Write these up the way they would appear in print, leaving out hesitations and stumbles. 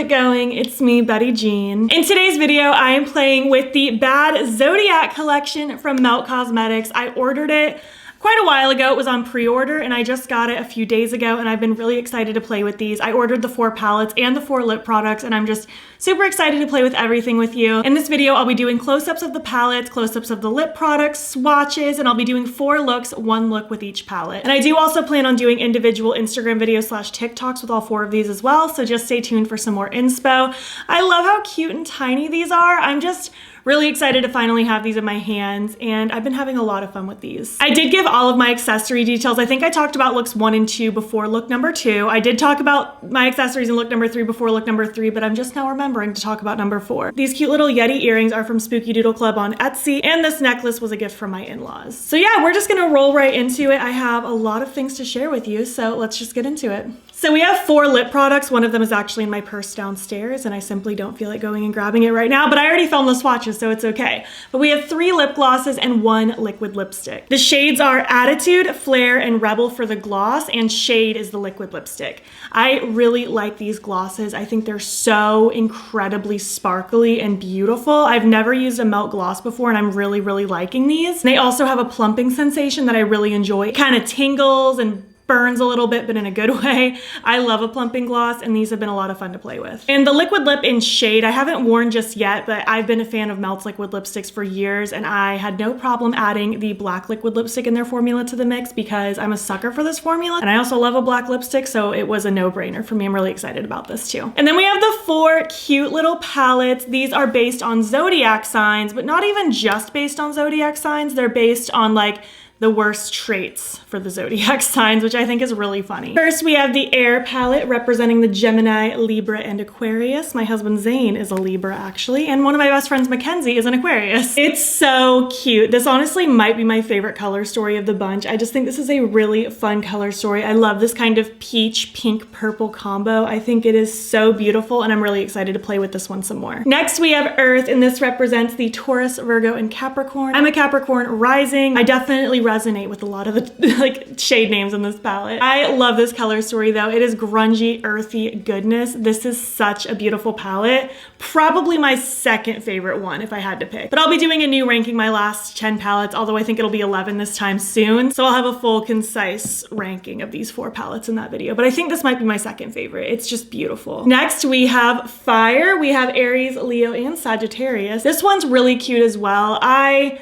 it going? It's me, Betty Jean. In today's video, I am playing with the Bad Zodiac collection from Melt Cosmetics. I ordered it quite a while ago. It was on pre-order and I just got it a few days ago and I've been really excited to play with these. I ordered the 4 palettes and the 4 lip products and I'm just super excited to play with everything with you. In this video, I'll be doing close-ups of the palettes, close-ups of the lip products, swatches, and I'll be doing 4 looks, 1 look with each palette. And I do also plan on doing individual Instagram videos / TikToks with all 4 of these as well, so just stay tuned for some more inspo. I love how cute and tiny these are. I'm just really excited to finally have these in my hands and I've been having a lot of fun with these. I did give all of my accessory details. I think I talked about looks 1 and 2 before look number 2. I did talk about my accessories in look number 3 before look number 3, but I'm just now remembering to talk about number 4. These cute little Yeti earrings are from Spooky Doodle Club on Etsy and this necklace was a gift from my in-laws. So yeah, we're just gonna roll right into it. I have a lot of things to share with you, so let's just get into it. So we have 4 lip products. One of them is actually in my purse downstairs and I simply don't feel like going and grabbing it right now, but I already filmed the swatches, so it's okay. But we have 3 lip glosses and 1 liquid lipstick. The shades are Attitude, Flare, and Rebel for the gloss, and Shade is the liquid lipstick. I really like these glosses. I think they're so incredibly sparkly and beautiful. I've never used a Melt gloss before and I'm really liking these. They also have a plumping sensation that I really enjoy. It kind of tingles and burns a little bit, but in a good way. I love a plumping gloss and these have been a lot of fun to play with. And the liquid lip in Shade, I haven't worn just yet, but I've been a fan of Melt's liquid lipsticks for years and I had no problem adding the black liquid lipstick in their formula to the mix because I'm a sucker for this formula and I also love a black lipstick, so it was a no-brainer for me. I'm really excited about this too. And then we have the 4 cute little palettes. These are based on Zodiac signs, but not even just based on Zodiac signs. They're based on like the worst traits for the Zodiac signs, which I think is really funny. First, we have the Air palette representing the Gemini, Libra, and Aquarius. My husband Zane is a Libra actually, and one of my best friends, Mackenzie, is an Aquarius. It's so cute. This honestly might be my favorite color story of the bunch. I just think this is a really fun color story. I love this kind of peach, pink, purple combo. I think it is so beautiful and I'm really excited to play with this one some more. Next, we have Earth, and this represents the Taurus, Virgo, and Capricorn. I'm a Capricorn rising. I definitely resonate with a lot of the like shade names in this palette. I love this color story though. It is grungy, earthy goodness. This is such a beautiful palette. Probably my second favorite one if I had to pick. But I'll be doing a new ranking my last 10 palettes, although I think it'll be 11 this time soon. So I'll have a full concise ranking of these 4 palettes in that video. But I think this might be my second favorite. It's just beautiful. Next we have Fire. We have Aries, Leo, and Sagittarius. This one's really cute as well. I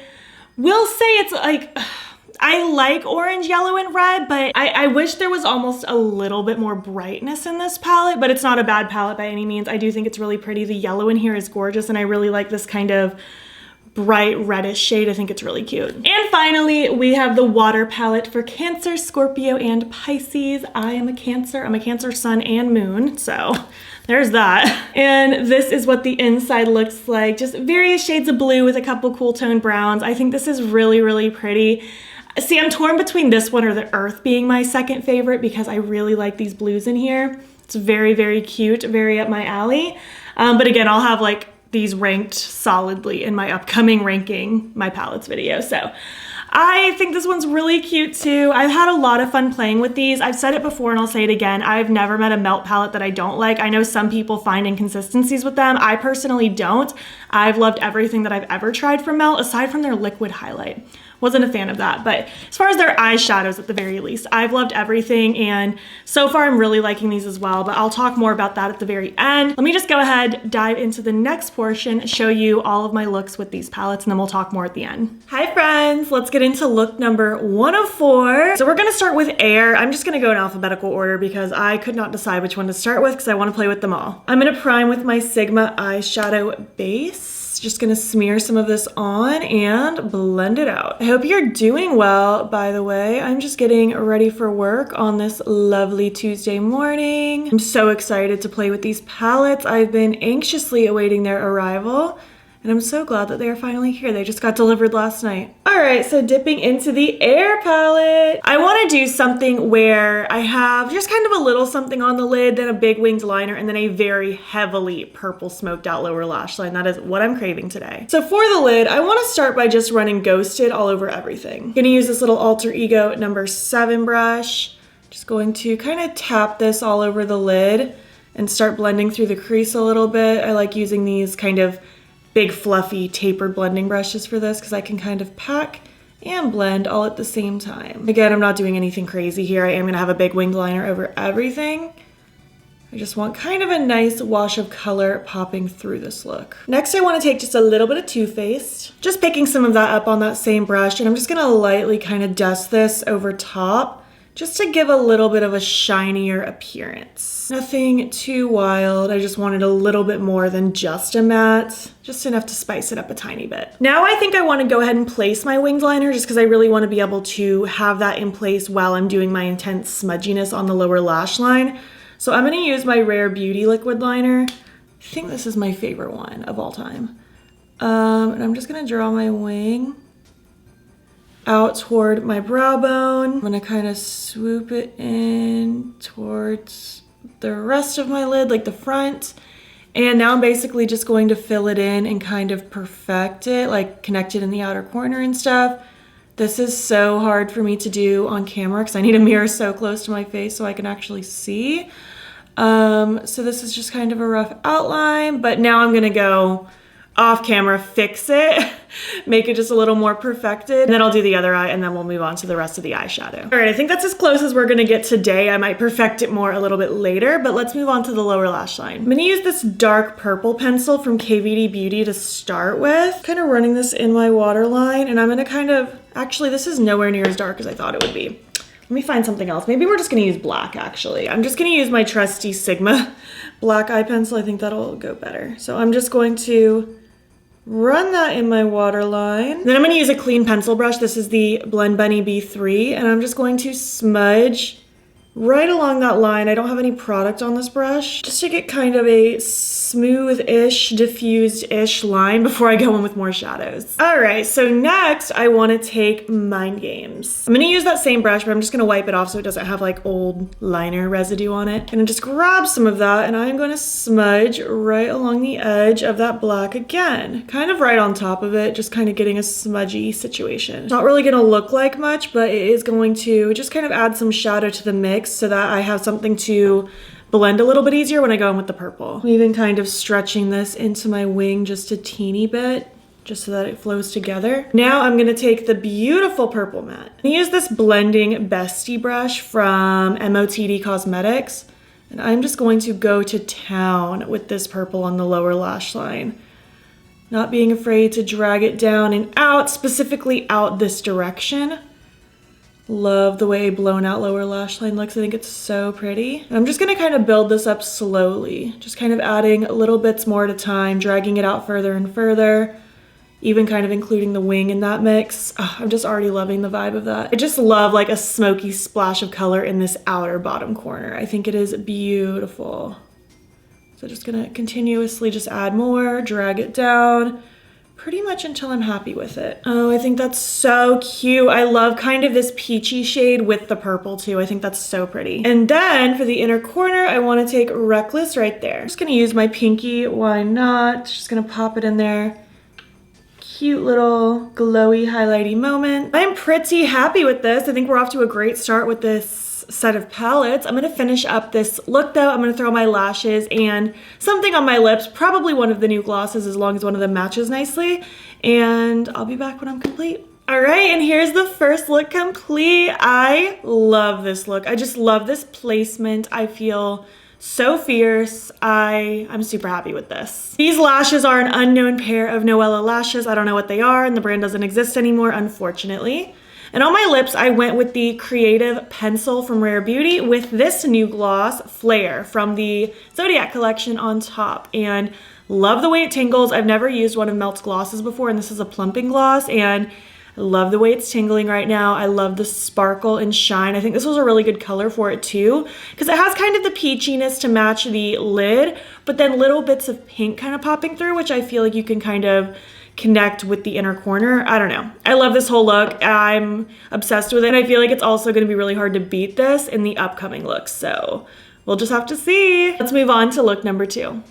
will say it's like, I like orange, yellow, and red, but I wish there was almost a little bit more brightness in this palette, but it's not a bad palette by any means. I do think it's really pretty. The yellow in here is gorgeous, and I really like this kind of bright reddish shade. I think it's really cute. And finally, we have the Water palette for Cancer, Scorpio, and Pisces. I am a Cancer. I'm a Cancer sun and moon, so there's that. And this is what the inside looks like. Just various shades of blue with a couple cool toned browns. I think this is really pretty. See, I'm torn between this one or the Earth being my second favorite because I really like these blues in here. It's very cute, very up my alley. But again, I'll have like these ranked solidly in my upcoming ranking my palettes video. So I think this one's really cute too. I've had a lot of fun playing with these. I've said it before and I'll say it again. I've never met a Melt palette that I don't like. I know some people find inconsistencies with them. I personally don't. I've loved everything that I've ever tried from Melt aside from their liquid highlight. Wasn't a fan of that, but as far as their eyeshadows at the very least, I've loved everything and so far I'm really liking these as well, but I'll talk more about that at the very end. Let me just go ahead, dive into the next portion, show you all of my looks with these palettes, and then we'll talk more at the end. Hi friends, let's get into look number 1 of 4. So we're gonna start with Air. I'm just gonna go in alphabetical order because I could not decide which one to start with because I wanna play with them all. I'm gonna prime with my Sigma eyeshadow base. Just gonna smear some of this on and blend it out. I hope you're doing well, by the way. I'm just getting ready for work on this lovely Tuesday morning. I'm so excited to play with these palettes. I've been anxiously awaiting their arrival. And I'm so glad that they are finally here. They just got delivered last night. All right, so dipping into the Air palette. I wanna do something where I have just kind of a little something on the lid, then a big winged liner, and then a very heavily purple smoked out lower lash line. That is what I'm craving today. So for the lid, I wanna start by just running Ghosted all over everything. Gonna use this little Alter Ego number 7 brush. Just going to kind of tap this all over the lid. and start blending through the crease a little bit. I like using these kind of big fluffy tapered blending brushes for this because I can kind of pack and blend all at the same time. Again, I'm not doing anything crazy here. I am gonna have a big winged liner over everything. I just want kind of a nice wash of color popping through this look. Next, I want to take just a little bit of Too Faced, just picking some of that up on that same brush, and I'm just gonna lightly kind of dust this over top just to give a little bit of a shinier appearance. Nothing too wild. I just wanted a little bit more than just a matte, just enough to spice it up a tiny bit. Now I think I want to go ahead and place my winged liner just because I really want to be able to have that in place while I'm doing my intense smudginess on the lower lash line. So I'm going to use my Rare Beauty liquid liner. I think this is my favorite one of all time. And I'm just going to draw my wing out toward my brow bone. I'm going to kind of swoop it in towards the rest of my lid, like the front. And now I'm basically just going to fill it in and kind of perfect it, like connect it in the outer corner and stuff. This is so hard for me to do on camera because I need a mirror so close to my face so I can actually see. So this is just kind of a rough outline, but now I'm gonna go off camera, fix it, make it just a little more perfected, and then I'll do the other eye and then we'll move on to the rest of the eyeshadow. All right, I think that's as close as we're gonna get today. I might perfect it more a little bit later, but let's move on to the lower lash line. I'm gonna use this dark purple pencil from KVD Beauty to start with, kind of running this in my waterline, and I'm gonna kind of, actually this is nowhere near as dark as I thought it would be. Let me find something else. Maybe we're just gonna use black actually. I'm just gonna use my trusty Sigma black eye pencil. I think that'll go better. So I'm just going to run that in my waterline. Then I'm gonna use a clean pencil brush. This is the Blend Bunny B3, and I'm just going to smudge right along that line. I don't have any product on this brush, just to get kind of a smooth-ish, diffused-ish line before I go in with more shadows. All right, so next I wanna take Mind Games. I'm gonna use that same brush, but I'm just gonna wipe it off so it doesn't have like old liner residue on it. And just grab some of that, and I'm gonna smudge right along the edge of that black again, kind of right on top of it, just kind of getting a smudgy situation. It's not really gonna look like much, but it is going to just kind of add some shadow to the mix so that I have something to blend a little bit easier when I go in with the purple. I'm even kind of stretching this into my wing just a teeny bit, just so that it flows together. Now I'm gonna take the beautiful purple matte and use this blending bestie brush from MOTD Cosmetics, and I'm just going to go to town with this purple on the lower lash line. Not being afraid to drag it down and out, specifically out this direction. Love the way blown out lower lash line looks. I think it's so pretty. And I'm just gonna kind of build this up slowly, just kind of adding little bits more at a time, dragging it out further and further, even kind of including the wing in that mix. Oh, I'm just already loving the vibe of that. I just love like a smoky splash of color in this outer bottom corner. I think it is beautiful. So just gonna continuously just add more, drag it down, pretty much until I'm happy with it. Oh, I think that's so cute. I love kind of this peachy shade with the purple too. I think that's so pretty. And then for the inner corner, I wanna take Reckless right there. I'm just gonna use my pinky, why not? Just gonna pop it in there. Cute little glowy, highlighty moment. I'm pretty happy with this. I think we're off to a great start with this set of palettes. I'm gonna finish up this look though. I'm gonna throw my lashes and something on my lips, probably one of the new glosses as long as one of them matches nicely, and I'll be back when I'm complete. All right, and here's the first look complete. I love this look. I just love this placement. I feel so fierce. I'm super happy with this. These lashes are an unknown pair of Noella Lashes. I don't know what they are, and the brand doesn't exist anymore, unfortunately. And on my lips, I went with the Creative Pencil from Rare Beauty with this new gloss, Flare, from the Zodiac collection on top. And love the way it tingles. I've never used one of Melt's glosses before, and this is a plumping gloss, and I love the way it's tingling right now. I love the sparkle and shine. I think this was a really good color for it too, because it has kind of the peachiness to match the lid, but then little bits of pink kind of popping through, which I feel like you can kind of connect with the inner corner. I don't know. I love this whole look. I'm obsessed with it. And I feel like it's also going to be really hard to beat this in the upcoming looks. So we'll just have to see. Let's move on to look number 2.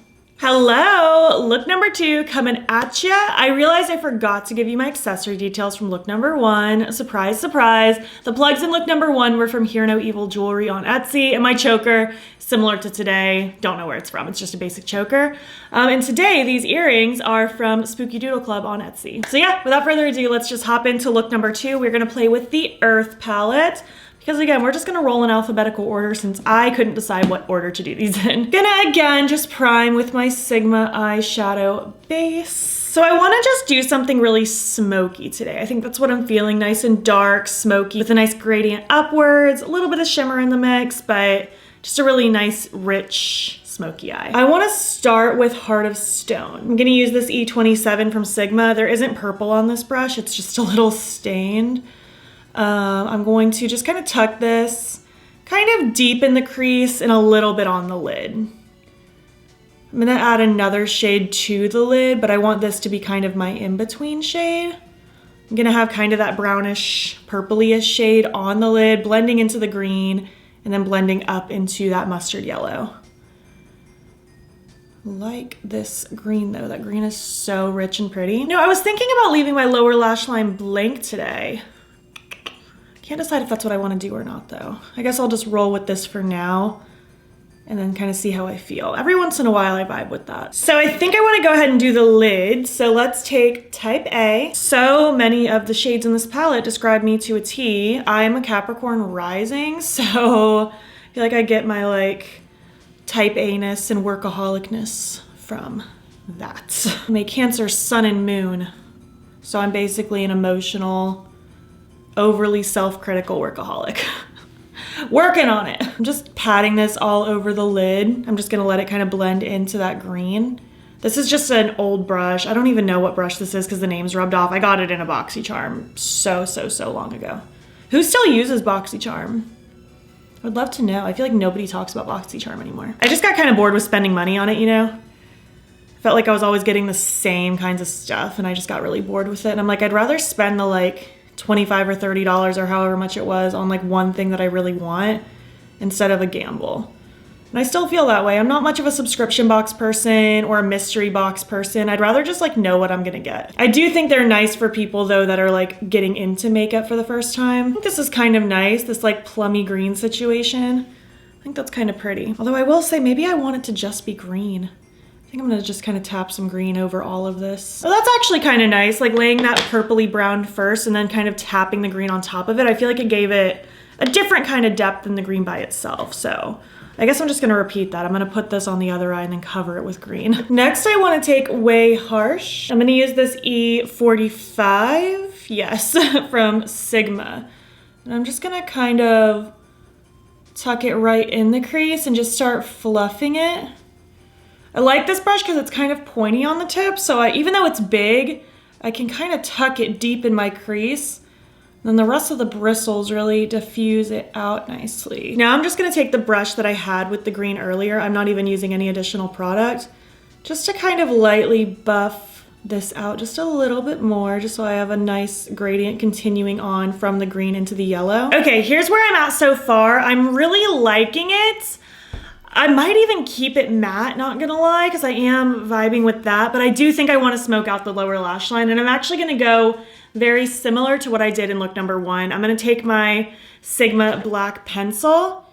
Hello, look number 2 coming at ya. I realized I forgot to give you my accessory details from look number 1. Surprise, surprise. The plugs in look number 1 were from Hear No Evil Jewelry on Etsy, and my choker, similar to today, don't know where it's from, it's just a basic choker. And today, these earrings are from Spooky Doodle Club on Etsy. So yeah, without further ado, let's just hop into look number 2. We're gonna play with the Earth palette. Because again, we're just gonna roll in alphabetical order since I couldn't decide what order to do these in. Gonna again just prime with my Sigma eyeshadow base. So I wanna just do something really smoky today. I think that's what I'm feeling, nice and dark, smoky, with a nice gradient upwards, a little bit of shimmer in the mix, but just a really nice, rich, smoky eye. I wanna start with Heart of Stone. I'm gonna use this E27 from Sigma. There isn't purple on this brush, it's just a little stained. I'm going to just kind of tuck this kind of deep in the crease and a little bit on the lid. I'm gonna add another shade to the lid, but I want this to be kind of my in-between shade. I'm gonna have kind of that brownish, purpley-ish shade on the lid, blending into the green, and then blending up into that mustard yellow. Like this green though, that green is so rich and pretty. I was thinking about leaving my lower lash line blank today. Can't decide if that's what I want to do or not though. I guess I'll just roll with this for now and then kind of see how I feel. Every once in a while I vibe with that. So I think I want to go ahead and do the lid. So let's take type A. So many of the shades in this palette describe me to a T. I'm a Capricorn rising, so I feel like I get my like type A-ness and workaholicness from that. I'm a Cancer sun and moon. So I'm basically an emotional, overly self-critical workaholic. Working on it. I'm just patting this all over the lid. I'm just gonna let it kind of blend into that green. This is just an old brush. I don't even know what brush this is because the name's rubbed off. I got it in a BoxyCharm so long ago. Who still uses BoxyCharm? I would love to know. I feel like nobody talks about BoxyCharm anymore. I just got kind of bored with spending money on it, you know? I felt like I was always getting the same kinds of stuff and I just got really bored with it. And I'm like, I'd rather spend the like $25 or $30 or however much it was on like one thing that I really want instead of a gamble. And I still feel that way. I'm not much of a subscription box person or a mystery box person. I'd rather just like know what I'm gonna get. I do think they're nice for people though that are like getting into makeup for the first time. I think this is kind of nice, this like plummy green situation. I think that's kind of pretty. Although I will say maybe I want it to just be green. I think I'm gonna just kind of tap some green over all of this. So that's actually kind of nice, like laying that purpley brown first and then kind of tapping the green on top of it. I feel like it gave it a different kind of depth than the green by itself. So I guess I'm just gonna repeat that. I'm gonna put this on the other eye and then cover it with green. Next, I wanna take Way Harsh. I'm gonna use this E45, yes, from Sigma. And I'm just gonna kind of tuck it right in the crease and just start fluffing it. I like this brush because it's kind of pointy on the tip, so even though it's big, I can kind of tuck it deep in my crease. Then the rest of the bristles really diffuse it out nicely. Now I'm just gonna take the brush that I had with the green earlier. I'm not even using any additional product, just to kind of lightly buff this out just a little bit more, just so I have a nice gradient continuing on from the green into the yellow. Okay, here's where I'm at so far. I'm really liking it. I might even keep it matte, not gonna lie, because I am vibing with that, but I do think I want to smoke out the lower lash line, and I'm actually gonna go very similar to what I did in look number 1. I'm gonna take my Sigma black pencil,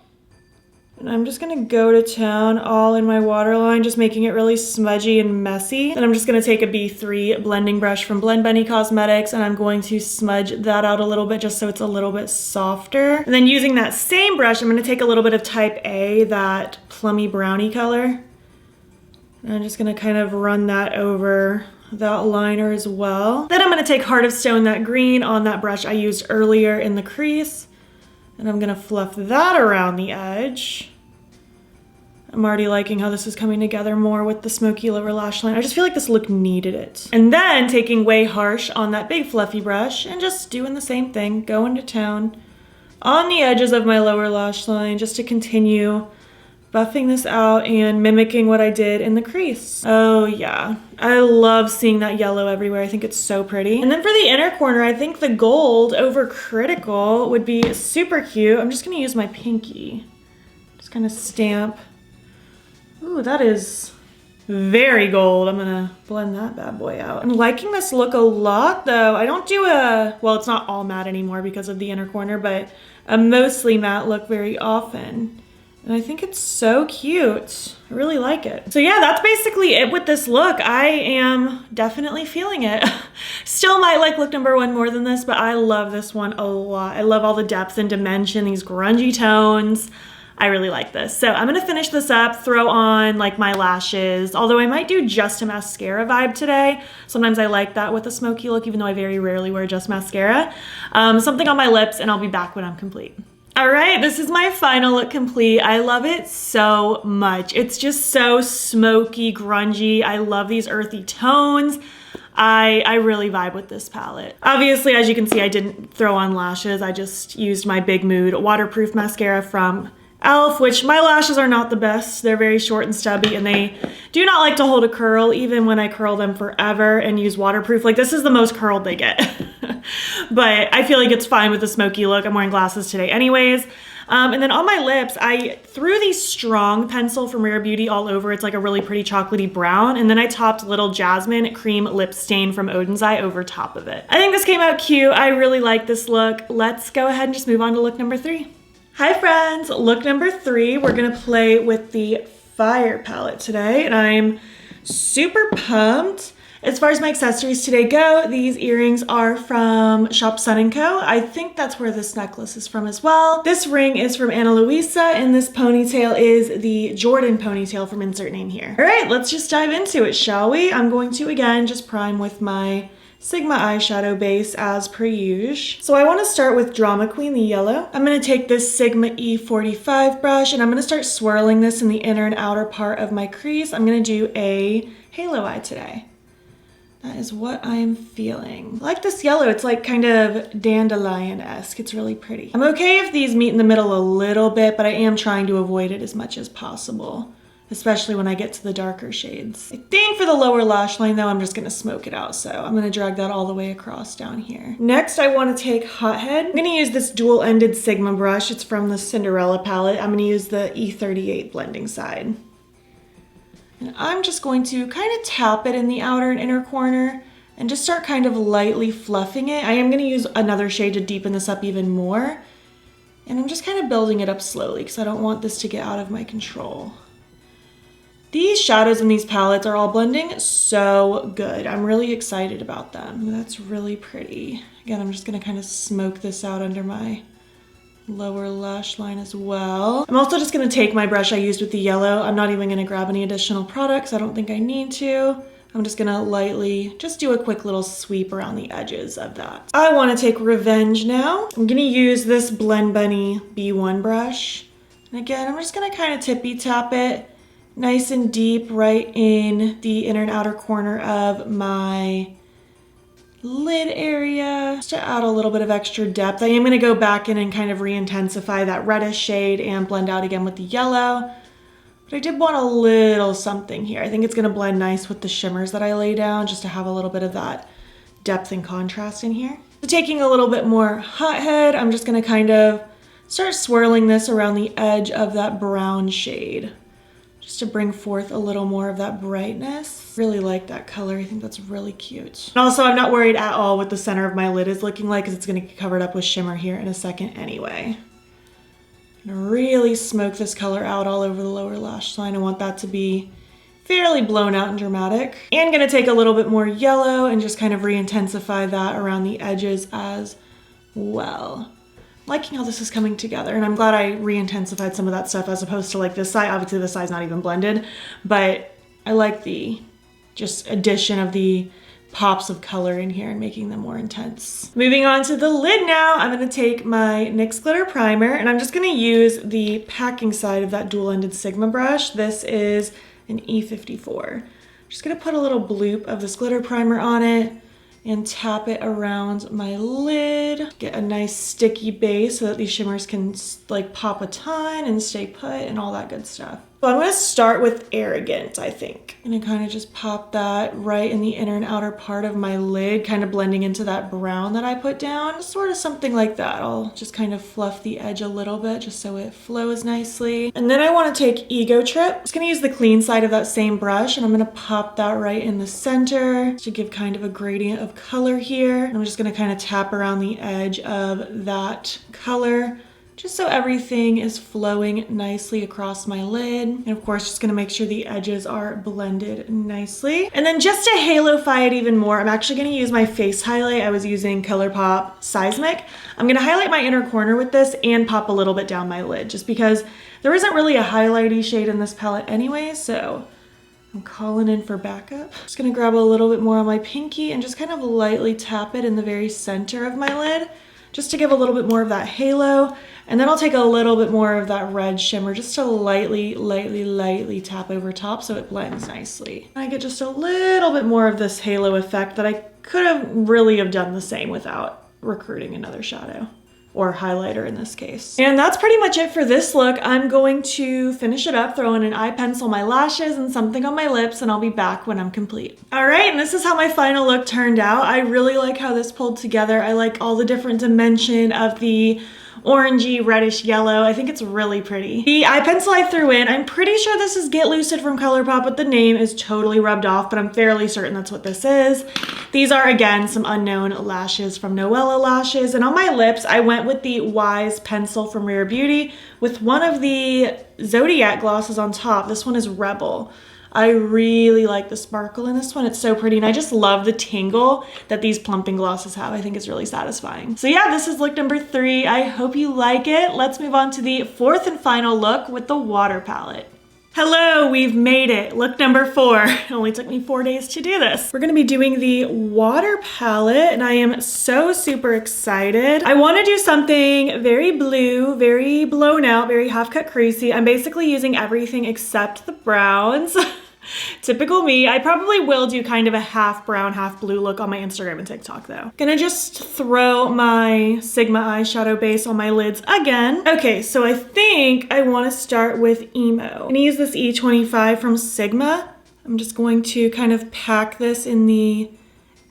and I'm just gonna go to town all in my waterline, just making it really smudgy and messy. Then I'm just gonna take a B3 blending brush from Blend Bunny Cosmetics, and I'm going to smudge that out a little bit just so it's a little bit softer. And then using that same brush, I'm gonna take a little bit of type A, that plummy brownie color. And I'm just gonna kind of run that over that liner as well. Then I'm gonna take Heart of Stone, that green, on that brush I used earlier in the crease. And I'm gonna fluff that around the edge. I'm already liking how this is coming together more with the smoky lower lash line. I just feel like this look needed it. And then taking Way Harsh on that big fluffy brush and just doing the same thing, going to town on the edges of my lower lash line just to continue buffing this out and mimicking what I did in the crease. Oh yeah, I love seeing that yellow everywhere. I think it's so pretty. And then for the inner corner, I think the gold over Critical would be super cute. I'm just gonna use my pinky. Just kind of stamp. Ooh, that is very gold. I'm gonna blend that bad boy out. I'm liking this look a lot though. I don't do well, it's not all matte anymore because of the inner corner, but a mostly matte look very often. And I think it's so cute. I really like it. So yeah, that's basically it with this look. I am definitely feeling it. Still might like look number 1 more than this, but I love this one a lot. I love all the depth and dimension, these grungy tones. I really like this. So I'm gonna finish this up, throw on like my lashes, although I might do just a mascara vibe today. Sometimes I like that with a smoky look, even though I very rarely wear just mascara. Something on my lips, and I'll be back when I'm complete. All right, this is my final look complete. I love it so much. It's just so smoky, grungy. I love these earthy tones. I really vibe with this palette. Obviously, as you can see, I didn't throw on lashes. I just used my Big Mood waterproof mascara from e.l.f., which my lashes are not the best. They're very short and stubby, and they do not like to hold a curl even when I curl them forever and use waterproof. Like, this is the most curled they get. But I feel like it's fine with the smoky look. I'm wearing glasses today anyways. And then on my lips, I threw the Strong pencil from Rare Beauty all over. It's like a really pretty chocolatey brown. And then I topped Little Jasmine Cream Lip Stain from Odin's Eye over top of it. I think this came out cute. I really like this look. Let's go ahead and just move on to look number 3. Hi friends, look number 3. We're gonna play with the Fire palette today, and I'm super pumped. As far as my accessories today go, these earrings are from Shop Sun & Co. I think that's where this necklace is from as well. This ring is from Ana Luisa, and this ponytail is the Jordan ponytail from insert name here. All right, let's just dive into it, shall we? I'm going to, again, just prime with my Sigma eyeshadow base as per usual. So I want to start with Drama Queen, the yellow. I'm going to take this Sigma E45 brush, and I'm going to start swirling this in the inner and outer part of my crease. I'm going to do a halo eye today. That is what I am feeling. I like this yellow. It's like kind of dandelion-esque. It's really pretty. I'm okay if these meet in the middle a little bit, but I am trying to avoid it as much as possible, especially when I get to the darker shades. I think for the lower lash line though, I'm just gonna smoke it out. So I'm gonna drag that all the way across down here. Next, I wanna take Hothead. I'm gonna use this dual-ended Sigma brush. It's from the Cinderella palette. I'm gonna use the E38 blending side. And I'm just going to kind of tap it in the outer and inner corner and just start kind of lightly fluffing it. I am gonna use another shade to deepen this up even more. And I'm just kind of building it up slowly because I don't want this to get out of my control. These shadows in these palettes are all blending so good. I'm really excited about them. That's really pretty. Again, I'm just gonna kind of smoke this out under my lower lash line as well. I'm also just gonna take my brush I used with the yellow. I'm not even gonna grab any additional products. I don't think I need to. I'm just gonna lightly just do a quick little sweep around the edges of that. I wanna take Revenge now. I'm gonna use this Blend Bunny B1 brush. And again, I'm just gonna kind of tippy tap it nice and deep right in the inner and outer corner of my lid area, just to add a little bit of extra depth. I am going to go back in and kind of re-intensify that reddish shade and blend out again with the yellow. But I did want a little something here. I think it's going to blend nice with the shimmers that I lay down, just to have a little bit of that depth and contrast in here. So taking a little bit more Hothead, I'm just going to kind of start swirling this around the edge of that brown shade, just to bring forth a little more of that brightness. Really like that color. I think that's really cute. And also, I'm not worried at all what the center of my lid is looking like, because it's going to get covered up with shimmer here in a second anyway. I'm gonna really smoke this color out all over the lower lash line. I want that to be fairly blown out and dramatic. And gonna take a little bit more yellow and just kind of re-intensify that around the edges as well. Liking how this is coming together, and I'm glad I re-intensified some of that stuff as opposed to like this side. Obviously this side's not even blended, but I like the just addition of the pops of color in here and making them more intense. Moving on to the lid now, I'm gonna take my NYX Glitter Primer, and I'm just gonna use the packing side of that dual-ended Sigma brush. This is an E54. I'm just gonna put a little bloop of this glitter primer on it and tap it around my lid. Get a nice sticky base so that these shimmers can like pop a ton and stay put and all that good stuff. So I'm gonna start with Arrogant, I think. I'm gonna kind of just pop that right in the inner and outer part of my lid, kind of blending into that brown that I put down. Sort of something like that. I'll just kind of fluff the edge a little bit just so it flows nicely. And then I wanna take Ego Trip. I'm just gonna use the clean side of that same brush and I'm gonna pop that right in the center to give kind of a gradient of color here. And I'm just gonna kind of tap around the edge of that color, just so everything is flowing nicely across my lid. And of course, just gonna make sure the edges are blended nicely. And then just to halo-fy it even more, I'm actually gonna use my face highlight. I was using Colourpop Seismic. I'm gonna highlight my inner corner with this and pop a little bit down my lid, just because there isn't really a highlighty shade in this palette anyway, so I'm calling in for backup. Just gonna grab a little bit more on my pinky and just kind of lightly tap it in the very center of my lid, just to give a little bit more of that halo. And then I'll take a little bit more of that red shimmer just to lightly tap over top so it blends nicely. I get just a little bit more of this halo effect that I could have really have done the same without recruiting another shadow, or highlighter in this case. And that's pretty much it for this look. I'm going to finish it up, throw in an eye pencil, my lashes, and something on my lips, and I'll be back when I'm complete. All right, and this is how my final look turned out. I really like how this pulled together. I like all the different dimension of the orangey, reddish yellow. I think it's really pretty. The eye pencil I threw in, I'm pretty sure this is Get Lucid from Colourpop, but the name is totally rubbed off, but I'm fairly certain that's what this is. These are, again, some unknown lashes from Noella Lashes. And on my lips, I went with the YES pencil from Rare Beauty with one of the Zodiac glosses on top. This one is Rebel. I really like the sparkle in this one. It's so pretty, and I just love the tingle that these plumping glosses have. I think it's really satisfying. So yeah, this is look number 3. I hope you like it. Let's move on to the 4th and final look with the water palette. Hello, we've made it. Look number 4. It only took me 4 days to do this. We're gonna be doing the water palette, and I am so super excited. I wanna do something very blue, very blown out, very half cut creasy. I'm basically using everything except the browns. Typical me. I probably will do kind of a half brown, half blue look on my Instagram and TikTok though. Gonna just throw my Sigma eyeshadow base on my lids again. Okay, so I think I want to start with Emo. I'm gonna use this E25 from Sigma. I'm just going to kind of pack this in the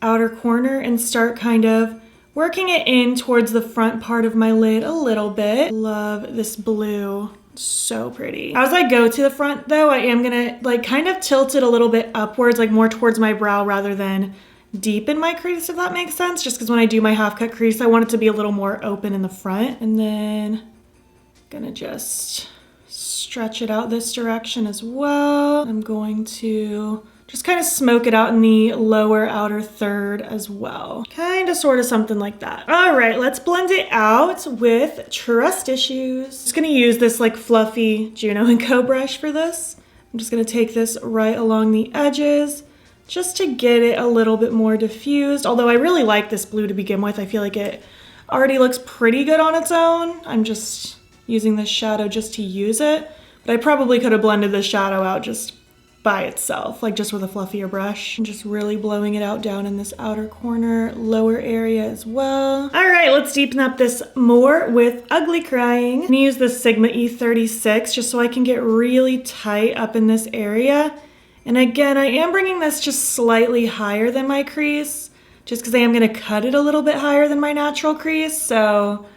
outer corner and start kind of working it in towards the front part of my lid a little bit. Love this blue. So pretty. As I go to the front though, I am gonna like kind of tilt it a little bit upwards, like more towards my brow rather than deep in my crease, if that makes sense. Just because when I do my half cut crease, I want it to be a little more open in the front. And then gonna just stretch it out this direction as well. I'm going to just kind of smoke it out in the lower outer third as well. Kind of sort of something like that. All right, let's blend it out with Trust Issues. Just gonna use this like fluffy Juno & Co brush for this. I'm just gonna take this right along the edges just to get it a little bit more diffused. Although I really like this blue to begin with. I feel like it already looks pretty good on its own. I'm just using this shadow just to use it. But I probably could have blended this shadow out just by itself, like just with a fluffier brush. And just really blowing it out down in this outer corner, lower area as well. All right, let's deepen up this more with Ugly Crying. I'm gonna use the Sigma E36 just so I can get really tight up in this area. And again, I am bringing this just slightly higher than my crease, just because I am gonna cut it a little bit higher than my natural crease. So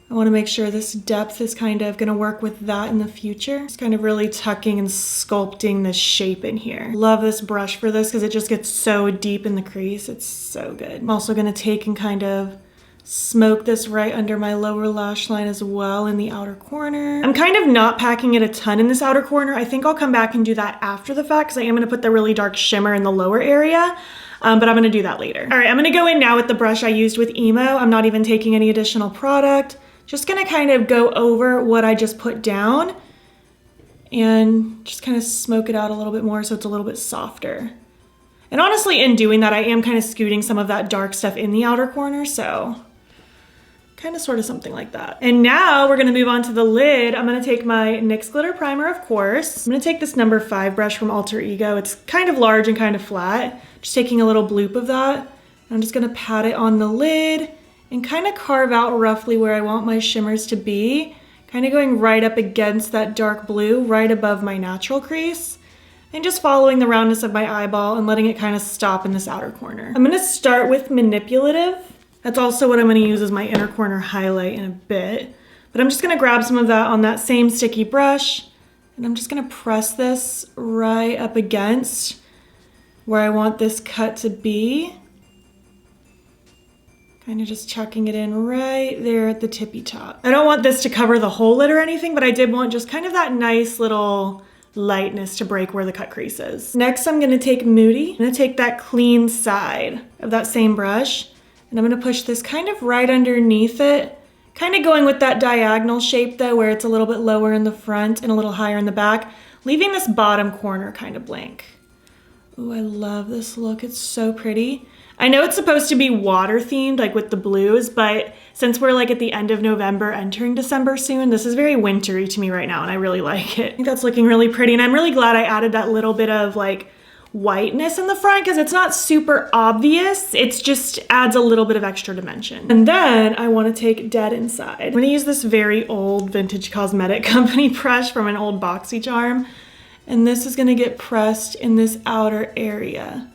I want to make sure this depth is kind of going to work with that in the future. Just kind of really tucking and sculpting this shape in here. Love this brush for this because it just gets so deep in the crease. It's so good. I'm also going to take and kind of smoke this right under my lower lash line as well in the outer corner. I'm kind of not packing it a ton in this outer corner. I think I'll come back and do that after the fact because I am going to put the really dark shimmer in the lower area. But I'm going to do that later. All right, I'm going to go in now with the brush I used with Emo. I'm not even taking any additional product. Just gonna kind of go over what I just put down and just kind of smoke it out a little bit more so it's a little bit softer. And honestly, in doing that, I am kind of scooting some of that dark stuff in the outer corner, so kind of sort of something like that. And now we're gonna move on to the lid. I'm gonna take my NYX Glitter Primer, of course. I'm gonna take this number 5 brush from Alter Ego. It's kind of large and kind of flat. Just taking a little bloop of that. And I'm just gonna pat it on the lid and kind of carve out roughly where I want my shimmers to be. kind of going right up against that dark blue, right above my natural crease, and just following the roundness of my eyeball and letting it kind of stop in this outer corner. I'm gonna start with manipulative. That's also what I'm gonna use as my inner corner highlight in a bit. But I'm just gonna grab some of that on that same sticky brush, and I'm just gonna press this right up against where I want this cut to be. Kind of just chucking it in right there at the tippy top. I don't want this to cover the whole lid or anything, but I did want just kind of that nice little lightness to break where the cut crease is. Next, I'm gonna take Moody. I'm gonna take that clean side of that same brush, and I'm gonna push this kind of right underneath it, kind of going with that diagonal shape though, where it's a little bit lower in the front and a little higher in the back, leaving this bottom corner kind of blank. Ooh, I love this look, it's so pretty. I know it's supposed to be water themed, like with the blues, but since we're like at the end of November, entering December soon, this is very wintry to me right now, and I really like it. I think that's looking really pretty, and I'm really glad I added that little bit of like whiteness in the front because it's not super obvious. It's just adds a little bit of extra dimension. And then I want to take Dead Inside. I'm going to use this very old vintage cosmetic company brush from an old BoxyCharm, and this is going to get pressed in this outer area.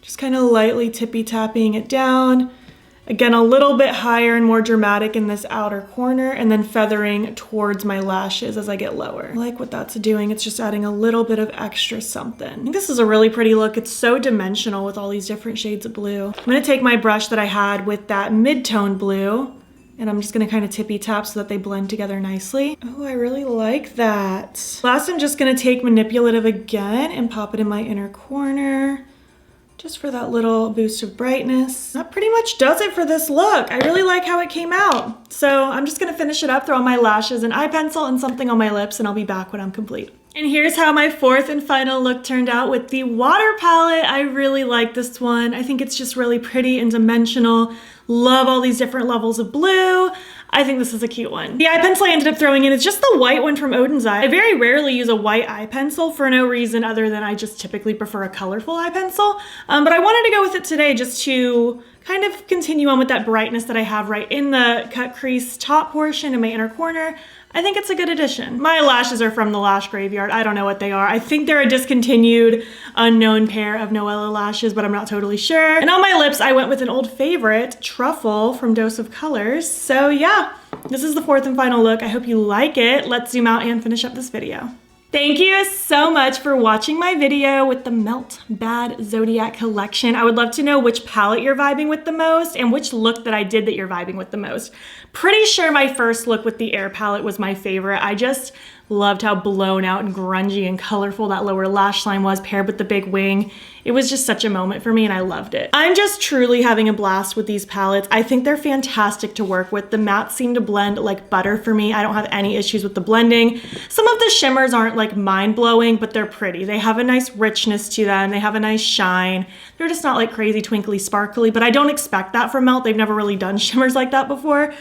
Just kind of lightly tippy tapping it down. Again, a little bit higher and more dramatic in this outer corner, and then feathering towards my lashes as I get lower. I like what that's doing. It's just adding a little bit of extra something. I think this is a really pretty look. It's so dimensional with all these different shades of blue. I'm gonna take my brush that I had with that mid-tone blue, and I'm just gonna kind of tippy tap so that they blend together nicely. Oh, I really like that. Last, I'm just gonna take manipulative again and pop it in my inner corner, just for that little boost of brightness. That pretty much does it for this look. I really like how it came out. So I'm just gonna finish it up, throw on my lashes, an eye pencil, and something on my lips, and I'll be back when I'm complete. And here's how my fourth and final look turned out with the water palette. I really like this one. I think it's just really pretty and dimensional. Love all these different levels of blue. I think this is a cute one. The eye pencil I ended up throwing in is just the white one from Odin's Eye. I very rarely use a white eye pencil for no reason other than I just typically prefer a colorful eye pencil. But I wanted to go with it today just to kind of continue on with that brightness that I have right in the cut crease top portion in my inner corner. I think it's a good addition. My lashes are from the Lash Graveyard. I don't know what they are. I think they're a discontinued, unknown pair of Noella Lashes, but I'm not totally sure. And on my lips, I went with an old favorite, Truffle from Dose of Colors. So yeah, this is the fourth and final look. I hope you like it. Let's zoom out and finish up this video. Thank you so much for watching my video with the Melt Bad Zodiac collection. I would love to know which palette you're vibing with the most and which look that I did that you're vibing with the most. Pretty sure my first look with the Air palette was my favorite. I just loved how blown out and grungy and colorful that lower lash line was paired with the big wing. It was just such a moment for me and I loved it. I'm just truly having a blast with these palettes. I think they're fantastic to work with. The mattes seem to blend like butter for me. I don't have any issues with the blending. Some of the shimmers aren't like mind-blowing, but they're pretty. They have a nice richness to them. They have a nice shine. They're just not like crazy twinkly sparkly, but I don't expect that from Melt. They've never really done shimmers like that before.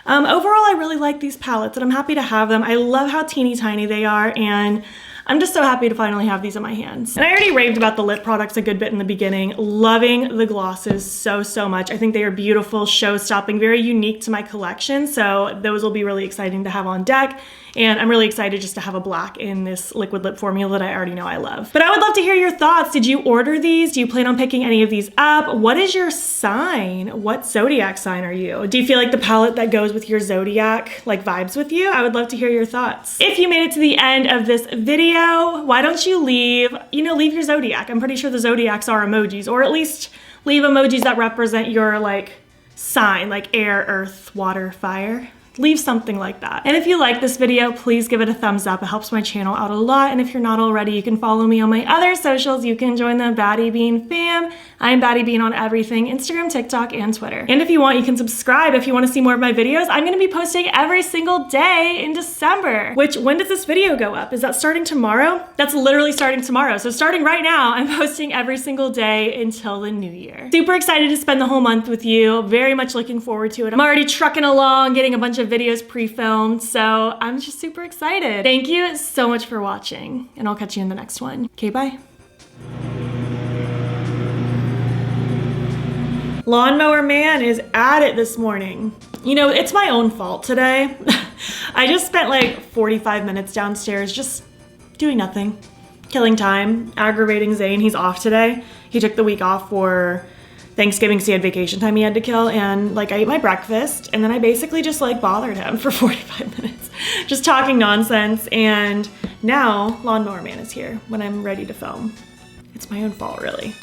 Overall, I really like these palettes and I'm happy to have them. I love how teeny tiny they are and I'm just so happy to finally have these in my hands. And I already raved about the lip products a good bit in the beginning. Loving the glosses so much. I think they are beautiful, show-stopping, very unique to my collection. So those will be really exciting to have on deck. And I'm really excited just to have a black in this liquid lip formula that I already know I love. But I would love to hear your thoughts. Did you order these? Do you plan on picking any of these up? What is your sign? What zodiac sign are you? Do you feel like the palette that goes with your zodiac like vibes with you? I would love to hear your thoughts. If you made it to the end of this video, why don't you leave your zodiac? I'm pretty sure the zodiacs are emojis, or at least leave emojis that represent your like sign, like air, earth, water, fire. Leave something like that. And if you like this video, please give it a thumbs up. It helps my channel out a lot. And if you're not already, you can follow me on my other socials. You can join the battybean fam. I'm battybean on everything, Instagram, TikTok, and Twitter. And if you want, you can subscribe if you want to see more of my videos. I'm gonna be posting every single day in December, which when does this video go up? Is that starting tomorrow? That's literally starting tomorrow. So starting right now, I'm posting every single day until the new year. Super excited to spend the whole month with you. Very much looking forward to it. I'm already trucking along, getting a bunch of videos pre-filmed, so I'm just super excited. Thank you so much for watching, and I'll catch you in the next one. Okay, bye. Lawnmower man is at it this morning. You know, it's my own fault today. I just spent like 45 minutes downstairs just doing nothing, killing time, aggravating Zane. He's off today. He took the week off for Thanksgiving, so he had vacation time he had to kill, and like I ate my breakfast and then I basically just like bothered him for 45 minutes, just talking nonsense. And now Lawnmower Man is here when I'm ready to film. It's my own fault, really.